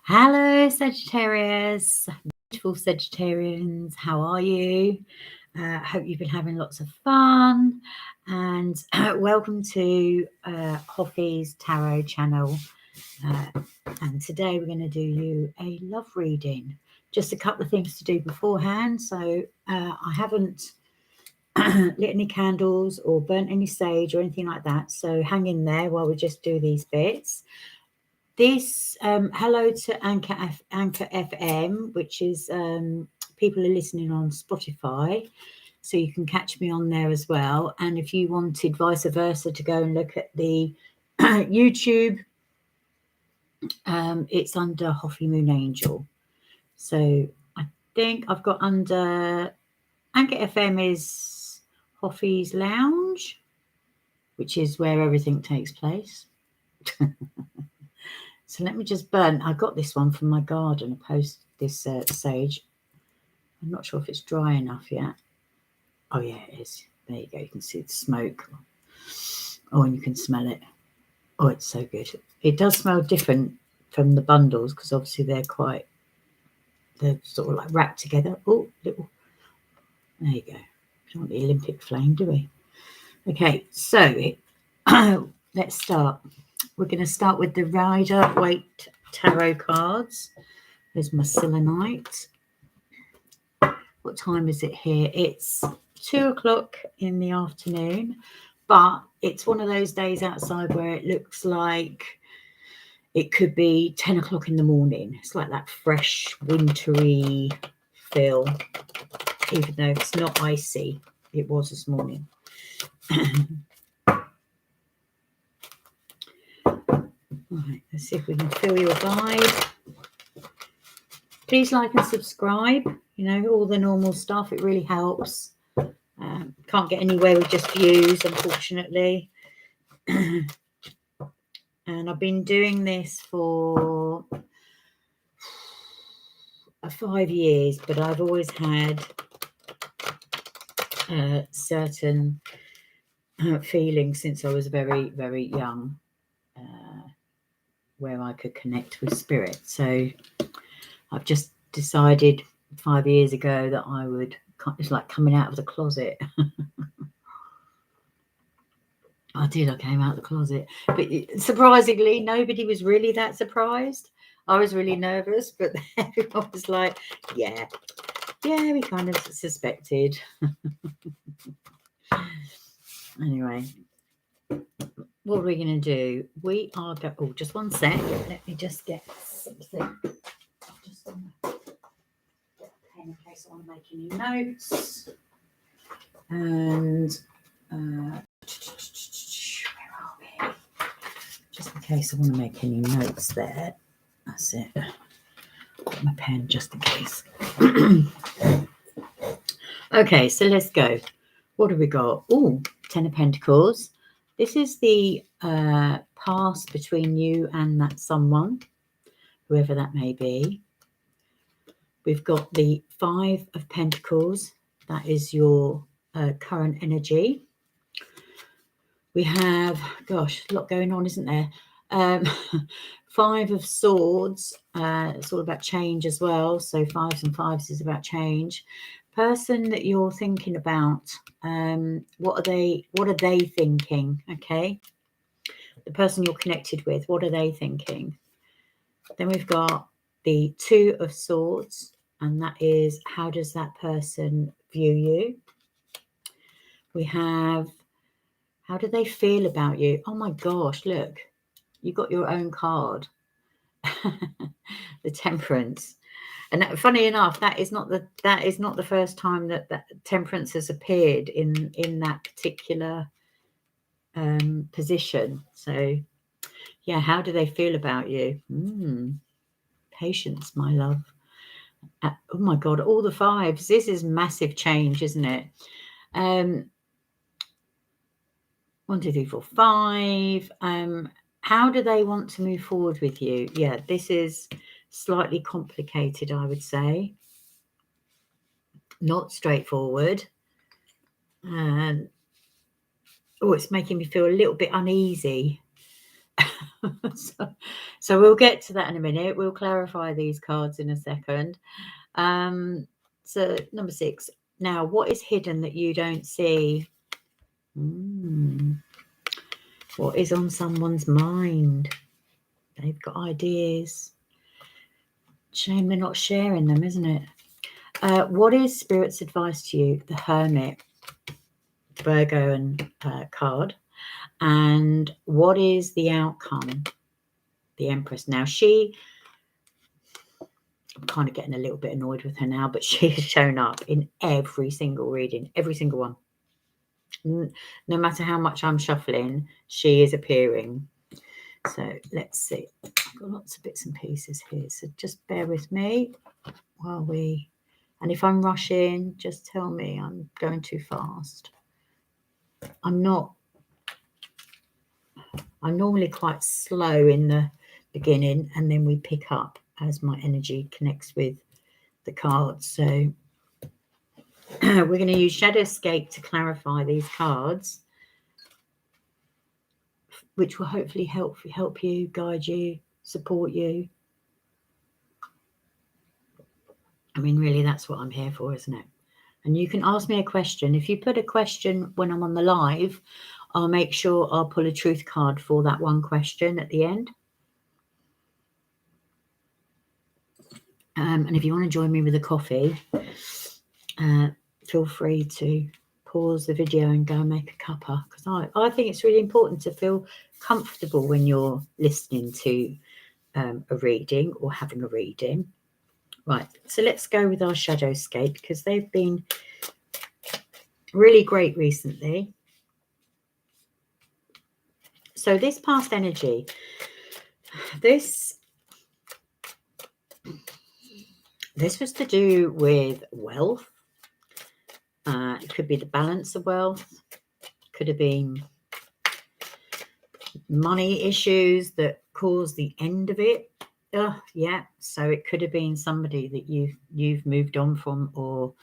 Hello, Sagittarius, beautiful Sagittarians. How are you? Hope you've been having lots of fun. And welcome to Hoffy's Tarot channel. And today we're going to do you a love reading. Just a couple of things to do beforehand. So I haven't lit any candles or burnt any sage or anything like that. So hang in there while we just do these bits. This hello to Anchor FM, which is people are listening on Spotify, so you can catch me on there as well. And if you wanted vice versa to go and look at the YouTube, it's under Hoffy Moon Angel. So I think I've got under Anchor FM is Hoffy's Lounge, which is where everything takes place. So let me just burn. I got this one from my garden. I posted this sage. I'm not sure if it's dry enough yet. Oh, yeah, it is. There you go. You can see the smoke. Oh, and you can smell it. Oh, it's so good. It does smell different from the bundles because obviously they're sort of like wrapped together. Oh, little. There you go. We don't want the Olympic flame, do we? Okay, so let's start. We're going to start with the Rider-Waite tarot cards. There's my selenite. What time is it here? It's 2 o'clock in the afternoon, but it's one of those days outside where it looks like it could be 10 o'clock in the morning. It's like that fresh, wintry feel, even though it's not icy. It was this morning. Right, let's see if we can fill your vibe. Please like and subscribe. You know, all the normal stuff. It really helps. Can't get anywhere with just views, unfortunately. And I've been doing this for 5 years, but I've always had certain feelings since I was very, very young, where I could connect with spirit. So I've just decided 5 years ago that I would, it's like coming out of the closet. I came out of the closet, but surprisingly nobody was really that surprised. I was really nervous, but everyone was like, yeah, we kind of suspected. Anyway, what are we going to do? We are going, oh, just one sec. Let me just get something. I'm just going to get a pen in case I want to make any notes. And where are we? Just in case I want to make any notes there. That's it. Got my pen just in case. Okay, so let's go. What have we got? Oh, 10 of Pentacles. This is the past between you and that someone, whoever that may be. We've got the 5 of Pentacles. That is your current energy. We have, gosh, a lot going on, isn't there? 5 of Swords. It's all about change as well. So 5s and 5s is about change. Person that you're thinking about, what are they thinking? Okay, the person you're connected with, what are they thinking? Then we've got the 2 of Swords, and that is, how does that person view you? We have, how do they feel about you? Oh my gosh, look, you got your own card. The Temperance. And that, funny enough, that is not the first time that Temperance has appeared in that particular position. So yeah, how do they feel about you? Patience, my love. Oh my God, all the 5s. This is massive change, isn't it? 1, 2, 3, 4, 5. How do they want to move forward with you? Yeah, this is slightly complicated, I would say. Not straightforward. And oh, it's making me feel a little bit uneasy. so we'll get to that in a minute. We'll clarify these cards in a second. So number 6. Now, what is hidden that you don't see? What is on someone's mind? They've got ideas. Shame they're not sharing them, isn't it? What is Spirit's advice to you? The Hermit, Virgo and card. And what is the outcome? The Empress. Now, I'm kind of getting a little bit annoyed with her now, but she has shown up in every single reading, every single one. No matter how much I'm shuffling, she is appearing. So let's see. I've got lots of bits and pieces here, so just bear with me while we... And if I'm rushing, just tell me I'm going too fast. I'm normally quite slow in the beginning, and then we pick up as my energy connects with the cards. So we're going to use Shadowscape to clarify these cards, which will hopefully help you, guide you, support you. I mean, really, that's what I'm here for, isn't it? And you can ask me a question. If you put a question when I'm on the live, I'll make sure I'll pull a truth card for that one question at the end. And if you want to join me with a coffee, feel free to pause the video and go and make a cuppa, because I think it's really important to feel comfortable when you're listening to a reading or having a reading. Right, so let's go with our Shadowscape, because they've been really great recently. So this past energy, this was to do with wealth. It could be the balance of wealth. Could have been money issues that caused the end of it. Yeah, so it could have been somebody that you've moved on from or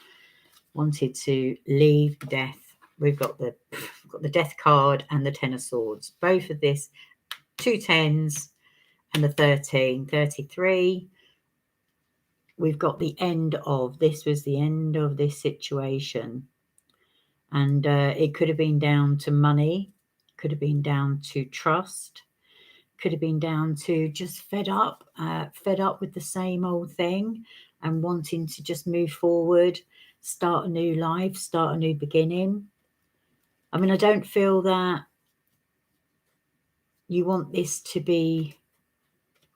wanted to leave. Death. We've got the Death card and the Ten of Swords. Both of this, 2 10s and the 13, 33. We've got the end of, this was the end of this situation. And it could have been down to money, could have been down to trust, could have been down to just fed up with the same old thing and wanting to just move forward, start a new life, start a new beginning. I mean, I don't feel that you want this to be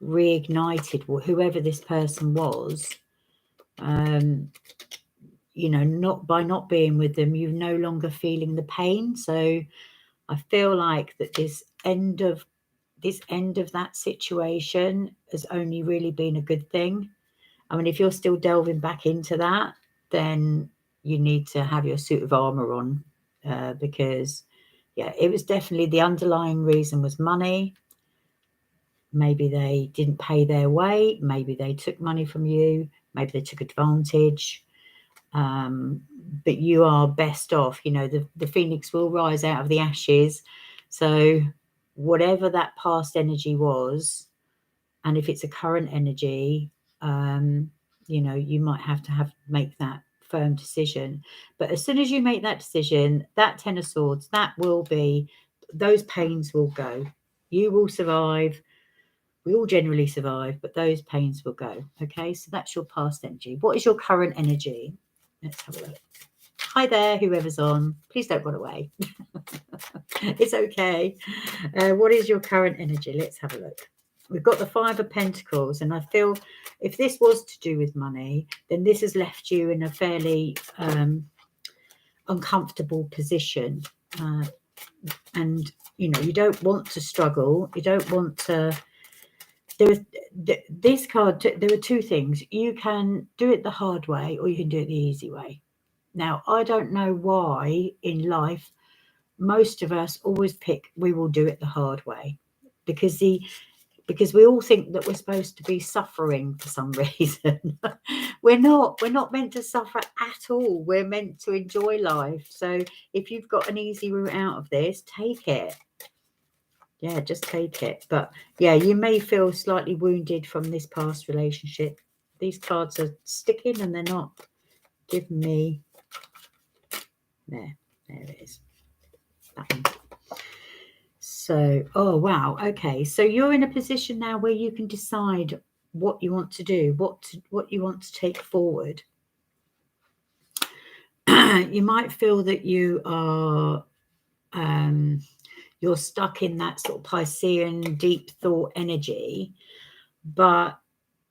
reignited, or whoever this person was. You know, not being with them, you're no longer feeling the pain. So I feel like that this end of that situation has only really been a good thing. I mean, if you're still delving back into that, then you need to have your suit of armor on, because yeah, it was definitely the underlying reason was money. Maybe they didn't pay their way, maybe they took money from you, maybe they took advantage. But you are best off. You know, the phoenix will rise out of the ashes. So whatever that past energy was, and if it's a current energy, you know, you might have to make that firm decision. But as soon as you make that decision, that Ten of Swords, those pains will go. You will survive. We all generally survive, but those pains will go. Okay, so that's your past energy. What is your current energy? Let's have a look. Hi there, whoever's on. Please don't run away. It's okay. What is your current energy? Let's have a look. We've got the 5 of Pentacles, and I feel if this was to do with money, then this has left you in a fairly uncomfortable position. And, you know, you don't want to struggle. You don't want to... This card, there are 2 things. You can do it the hard way, or you can do it the easy way. Now, I don't know why in life most of us always pick we will do it the hard way, because we all think that we're supposed to be suffering for some reason. We're not meant to suffer at all. We're meant to enjoy life. So if you've got an easy route out of this, take it. Yeah, just take it. But yeah, you may feel slightly wounded from this past relationship. These cards are sticking and they're not giving me. There it is. That one. So, oh wow, okay. So you're in a position now where you can decide what you want to do, what you want to take forward. You might feel that you are you're stuck in that sort of Piscean deep thought energy, but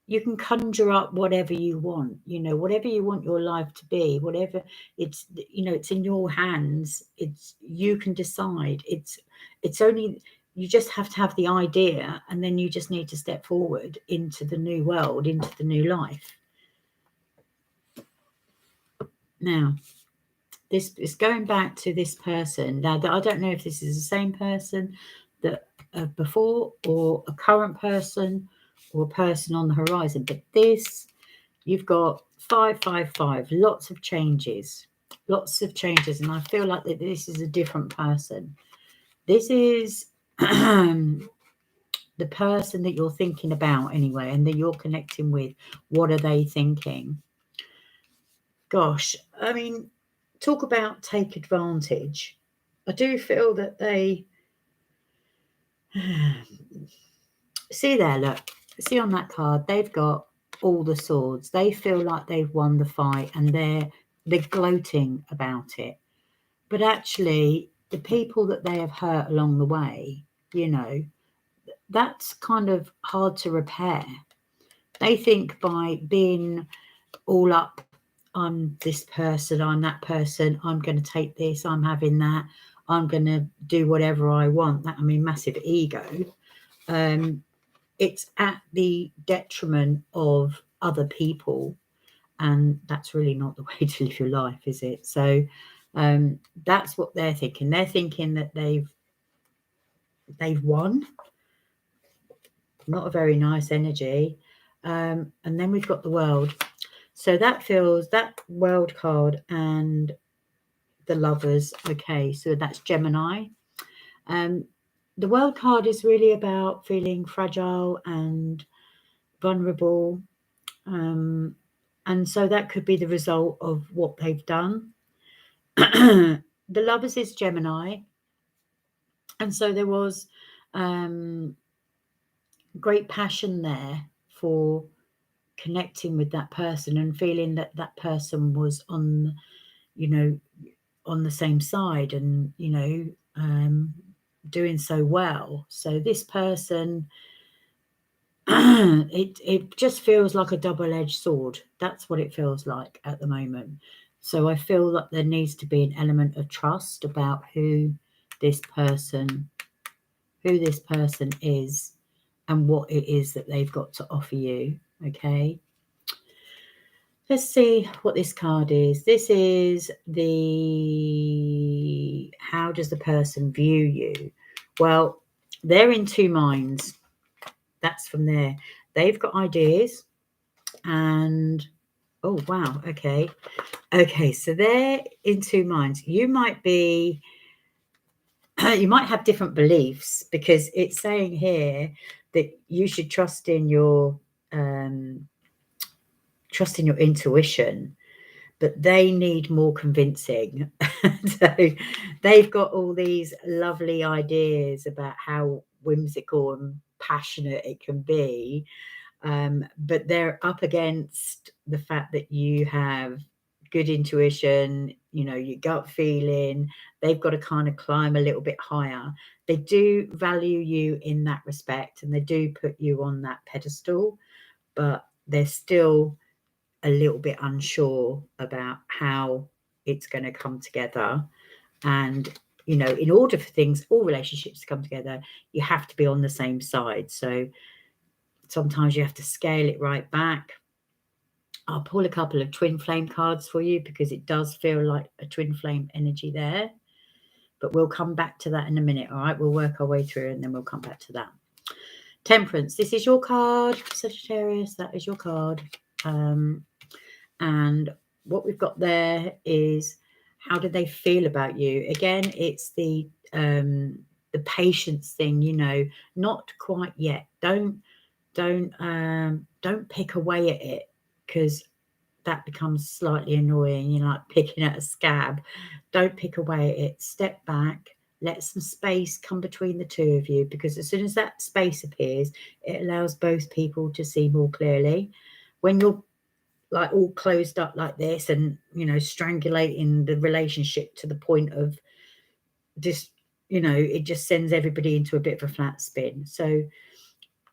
you can conjure up whatever you want, whatever you want your life to be, whatever it's, it's in your hands. It's, you can decide. It's only, you just have to have the idea, and then you just need to step forward into the new world, into the new life. Now, this is going back to this person. Now, I don't know if this is the same person that before, or a current person, or a person on the horizon, but this, you've got 555, lots of changes, and I feel like that this is a different person. This is the person that you're thinking about anyway, and that you're connecting with. What are they thinking? Gosh, I mean, talk about take advantage. I do feel that they see there, look, see on that card, they've got all the swords. They feel like they've won the fight, and they're gloating about it. But actually, the people that they have hurt along the way, that's kind of hard to repair. They think by being all up, I'm this person, I'm that person, I'm going to take this, I'm having that, I'm going to do whatever I want. That, I mean, massive ego. It's at the detriment of other people, and that's really not the way to live your life, is it? So that's what they're thinking. They're thinking that they've won. Not a very nice energy. And then we've got the World. So that feels, that World card and the Lovers. Okay, so that's Gemini. The World card is really about feeling fragile and vulnerable. And so that could be the result of what they've done. The Lovers is Gemini. And so there was great passion there for connecting with that person, and feeling that that person was on, on the same side, and, doing so well. So this person, it just feels like a double-edged sword. That's what it feels like at the moment. So I feel that there needs to be an element of trust about who this person is, and what it is that they've got to offer you. Okay, let's see what this card is. This is the, how does the person view you? Well, they're in two minds. That's from there. They've got ideas, and oh wow, okay, so they're in two minds. You might be you might have different beliefs, because it's saying here that you should trust in your intuition, but they need more convincing. So they've got all these lovely ideas about how whimsical and passionate it can be, but they're up against the fact that you have good intuition, your gut feeling. They've got to kind of climb a little bit higher. They do value you in that respect, and they do put you on that pedestal, but they're still a little bit unsure about how it's going to come together. And in order for things, all relationships to come together, you have to be on the same side. So sometimes you have to scale it right back. I'll pull a couple of twin flame cards for you, because it does feel like a twin flame energy there, but we'll come back to that in a minute. All right, we'll work our way through, and then we'll come back to that. Temperance, this is your card, Sagittarius. That is your card. And what we've got there is, how do they feel about you? Again, it's the the patience thing, you know, not quite yet. Don't pick away at it, because that becomes slightly annoying. You're like picking at a scab. Don't pick away at it. Step back. Let some space come between the two of you, because as soon as that space appears, it allows both people to see more clearly. When you're like all closed up like this and, you know, strangulating the relationship to the point of just, you know, it just sends everybody into a bit of a flat spin. So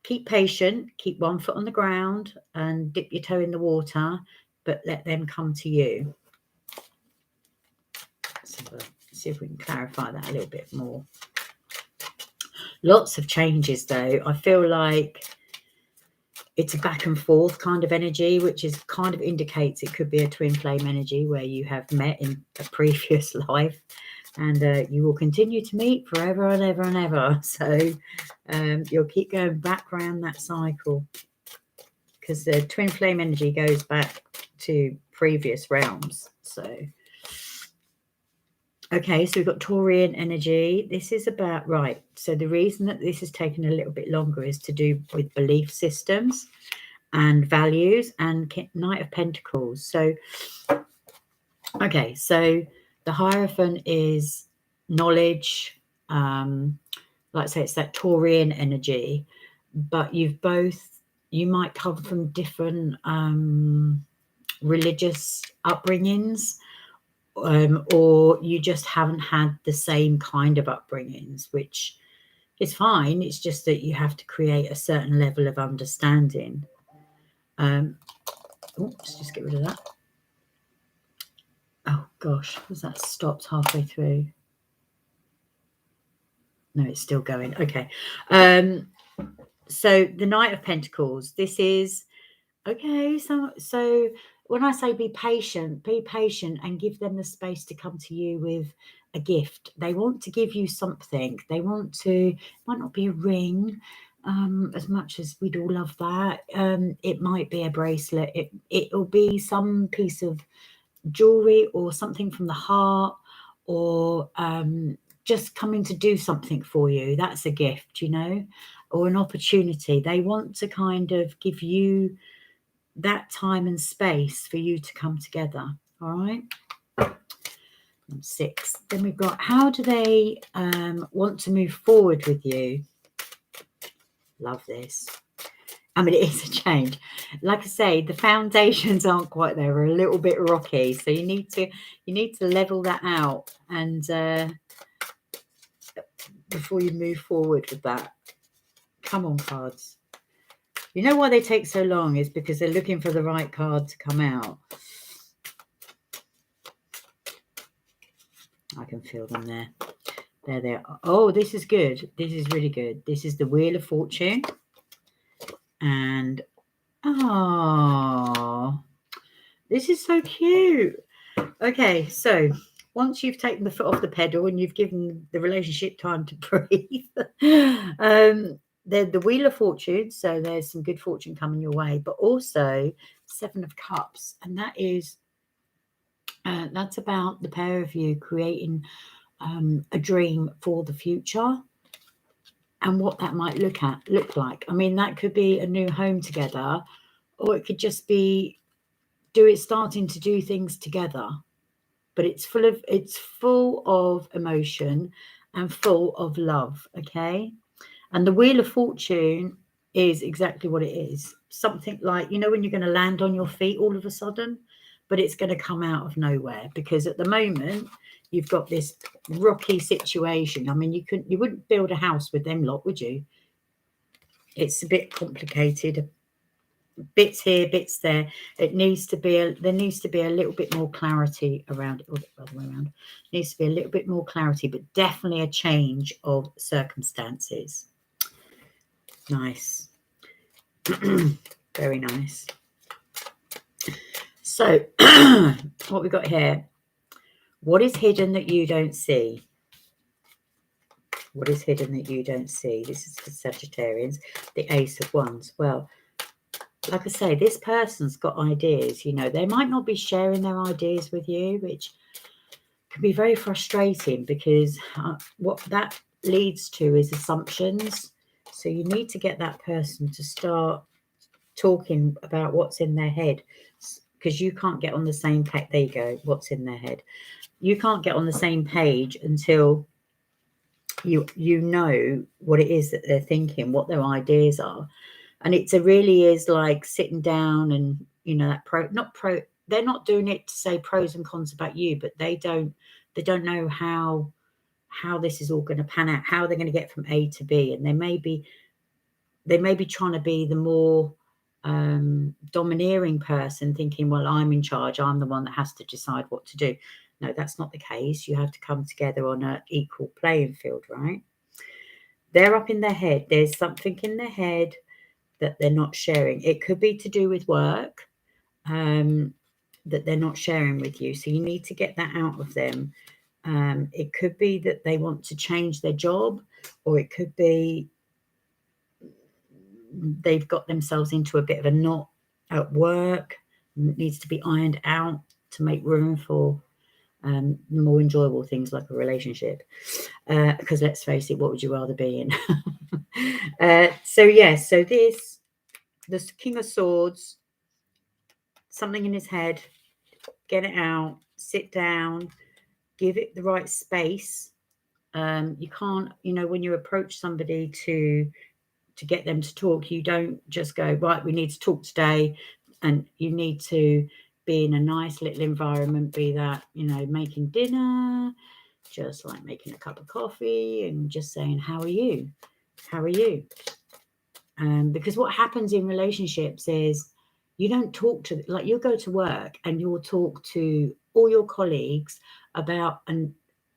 keep patient, keep one foot on the ground and dip your toe in the water, but let them come to you. So let's see if we can clarify that a little bit more. Lots of changes though. I feel like it's a back and forth kind of energy, which is kind of indicates it could be a twin flame energy where you have met in a previous life, and you will continue to meet forever and ever and ever. So you'll keep going back around that cycle, because the twin flame energy goes back to previous realms. So okay, so we've got Taurian energy. This is about, right, so the reason that this has taken a little bit longer is to do with belief systems and values, and Knight of Pentacles. So, okay, so the Hierophant is knowledge. Like I say, it's that Taurian energy, but you might come from different religious upbringings, or you just haven't had the same kind of upbringings, which is fine. It's just that you have to create a certain level of understanding. Let's just get rid of that. Oh gosh, was that stopped halfway through? No, it's still going. Okay. So the Knight of Pentacles, this is okay. So when I say be patient and give them the space to come to you with a gift. They want to give you something. They want to, might not be a ring, as much as we'd all love that. It might be a bracelet. It'll be some piece of jewelry or something from the heart, or just coming to do something for you. That's a gift, you know, or an opportunity. They want to kind of give you that time and space for you to come together. All right. 6. Then we've got, how do they want to move forward with you? Love this. I mean, it is a change. Like I say, the foundations aren't quite there. We're a little bit rocky, so you need to level that out, and before you move forward with that. Come on, cards. You know why they take so long is because they're looking for the right card to come out. I can feel them there. There they are. Oh, this is good. This is really good. This is the Wheel of Fortune. And, oh, this is so cute. Okay, so once you've taken the foot off the pedal and you've given the relationship time to breathe, the Wheel of Fortune, so there's some good fortune coming your way, but also 7 of Cups, and that is that's about the pair of you creating a dream for the future and what that might look like. I mean, that could be a new home together, or it could just be starting to do things together. But it's full of emotion and full of love. Okay. And the Wheel of Fortune is exactly what it is. Something like, you know, when you're going to land on your feet all of a sudden, but it's going to come out of nowhere, because at the moment you've got this rocky situation. I mean, you wouldn't build a house with them lot, would you? It's a bit complicated. Bits here, bits there. There needs to be a little bit more clarity around it, or the other way around. Needs to be a little bit more clarity, but definitely a change of circumstances. Nice. Very nice. So what we got here? What is hidden that you don't see? What is hidden that you don't see? This is for Sagittarians. The Ace of Wands. Well, like I say, this person's got ideas. You know, they might not be sharing their ideas with you, which can be very frustrating, because what that leads to is assumptions. So you need to get that person to start talking about what's in their head, because you can't get on the same page. There you go, what's in their head. You can't get on the same page until you know what it is that they're thinking, what their ideas are. And it really is like sitting down and, you know, that they're not doing it to say pros and cons about you, but they don't know how this is all going to pan out, how they're going to get from A to B. And they may be trying to be the more domineering person, thinking, well, I'm in charge, I'm the one that has to decide what to do. No, that's not the case. You have to come together on an equal playing field, right? They're up in their head. There's something in their head that they're not sharing. It could be to do with work that they're not sharing with you. So you need to get that out of them. It could be that they want to change their job, or it could be they've got themselves into a bit of a knot at work and it needs to be ironed out to make room for more enjoyable things like a relationship. Because let's face it, what would you rather be in? So this King of Swords, something in his head, get it out, sit down, give it the right space. You can't, you know, when you approach somebody to get them to talk, you don't just go, right, we need to talk today. And you need to be in a nice little environment, be that, you know, making dinner, just like making a cup of coffee and just saying, how are you? How are you? Because what happens in relationships is you don't talk to, like, you'll go to work and you'll talk to all your colleagues about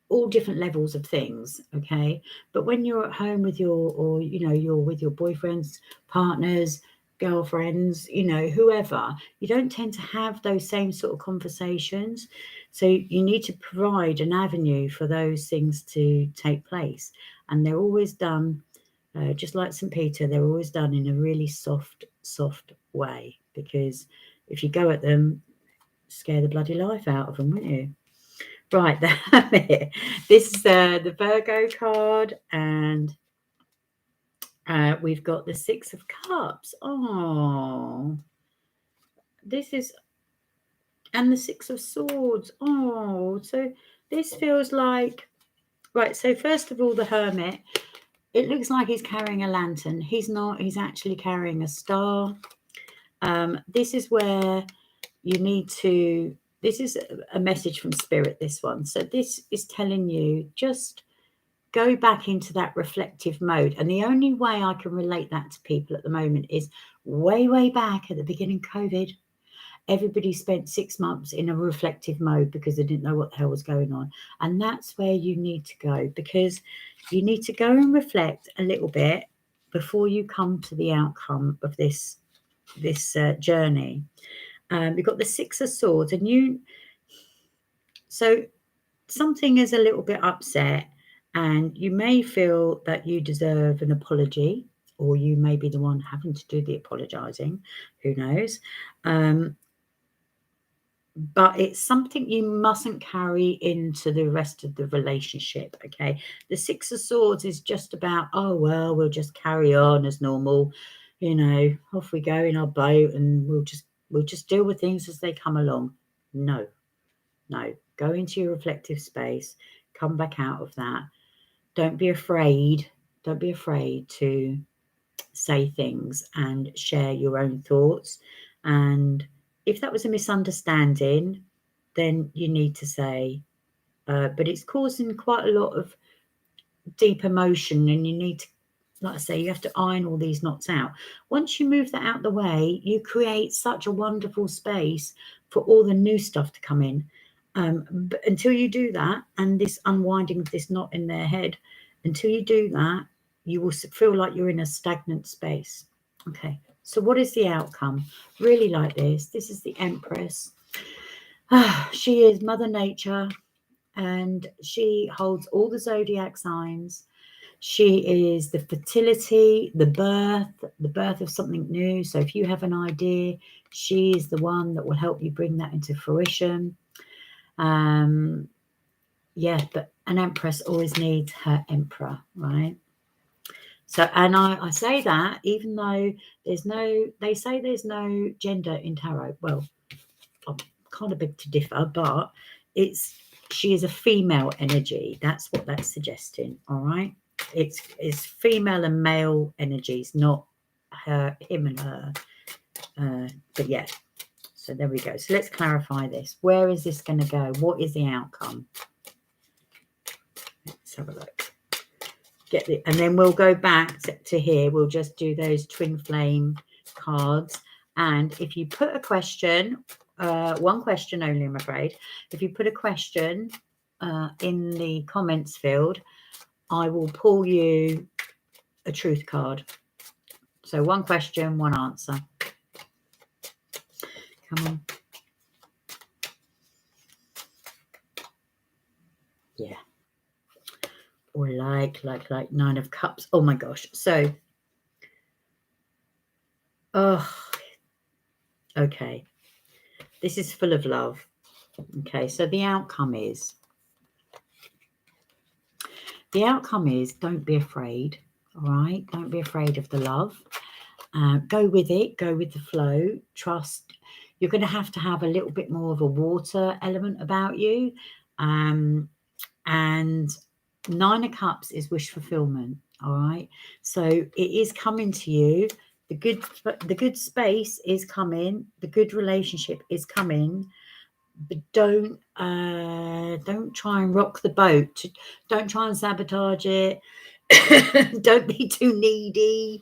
all different levels of things, okay? But when you're at home with you're with your boyfriends, partners, girlfriends, you know, whoever, you don't tend to have those same sort of conversations. So you need to provide an avenue for those things to take place. And they're always done, just like St. Peter, they're always done in a really soft way, because if you go at them, scare the bloody life out of them, wouldn't you? Right, this is the Virgo card, and we've got the Six of Cups. Oh, this is, and the Six of Swords. Oh, so this feels like, right, so first of all, the Hermit, it looks like he's carrying a lantern. He's not, he's actually carrying a star. This is where you need to, this is a message from Spirit, this one. So this is telling you, just go back into that reflective mode. And the only way I can relate that to people at the moment is way back at the beginning of COVID. Everybody spent 6 months in a reflective mode because they didn't know what the hell was going on. And that's where you need to go, because you need to go and reflect a little bit before you come to the outcome of this journey. We've got the Six of Swords, and so something is a little bit upset, and you may feel that you deserve an apology, or you may be the one having to do the apologizing. Who knows? But it's something you mustn't carry into the rest of the relationship, okay? The Six of Swords is just about, oh, well, we'll just carry on as normal, you know, off we go in our boat, and we'll just deal with things as they come along. No, go into your reflective space, come back out of that. Don't be afraid to say things and share your own thoughts. And if that was a misunderstanding, then you need to say, but it's causing quite a lot of deep emotion, and you need to, like I say, you have to iron all these knots out. Once you move that out the way, you create such a wonderful space for all the new stuff to come in. But until you do that, and this unwinding of this knot in their head, until you do that, you will feel like you're in a stagnant space. Okay, so what is the outcome? Really like this. This is the Empress. She is Mother Nature, and she holds all the zodiac signs. She is the fertility, the birth of something new. So if you have an idea, she is the one that will help you bring that into fruition. yeah, but an empress always needs her emperor, right? So, and I say that even though they say there's no gender in tarot. Well, I'm kind of big to differ, but she is a female energy. That's what that's suggesting. All right, it's female and male energies, not him and her. But yeah, so there we go. So let's clarify this. Where is this going to go? What is the outcome? Let's have a look. And then we'll go back to here. We'll just do those twin flame cards. And if you put a question, one question only, I'm afraid. If you put a question in the comments field, I will pull you a truth card. So one question, one answer. Come on. Yeah. Or like 9 of cups. Oh my gosh. So, okay. This is full of love. Okay. So the outcome is don't be afraid. All right. Don't be afraid of the love. Go with it. Go with the flow. Trust. You're going to have a little bit more of a water element about you. And 9 of Cups is wish fulfillment. All right. So it is coming to you. The good space is coming. The good relationship is coming. But don't try and rock the boat. Don't try and sabotage it. Don't be too needy.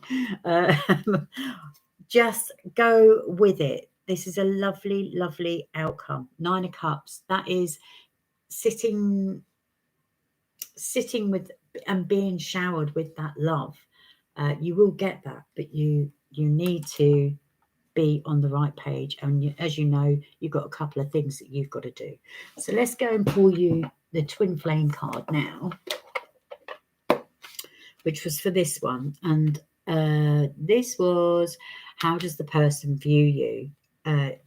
Just go with it. This is a lovely, lovely outcome. 9 of Cups. That is sitting with and being showered with that love. You will get that, but you need to be on the right page. And as you know, you've got a couple of things that you've got to do. So let's go and pull you the twin flame card now, which was for this one. And this was, how does the person view you? And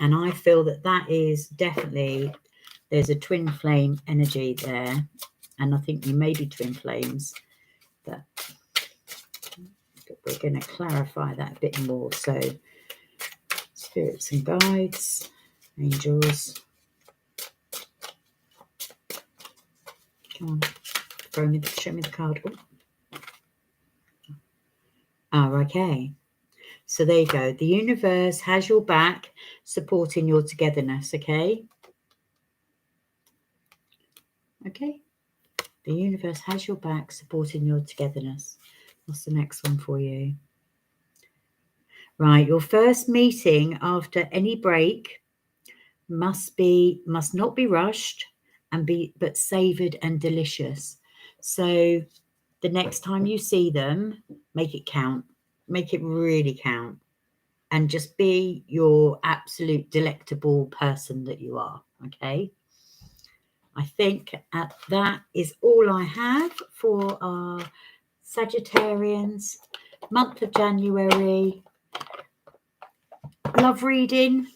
I feel that is definitely, there's a twin flame energy there. And I think you may be twin flames, but we're going to clarify that a bit more. So spirits and guides, angels. Come on, show me the card. Oh, okay. So there you go. The universe has your back, supporting your togetherness, okay? Okay. The universe has your back, supporting your togetherness. What's the next one for you? Right, your first meeting after any break must not be rushed but savoured and delicious. So the next time you see them, make it count. Make it really count. And just be your absolute delectable person that you are, okay? I think that is all I have for our Sagittarians, month of January. Love reading,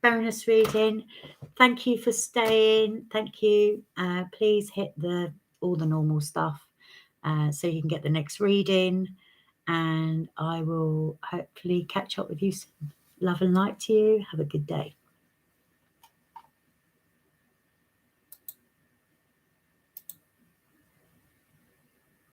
bonus reading. Thank you for staying. Thank you. Please hit all the normal stuff so you can get the next reading. And I will hopefully catch up with you soon. Love and light to you. Have a good day.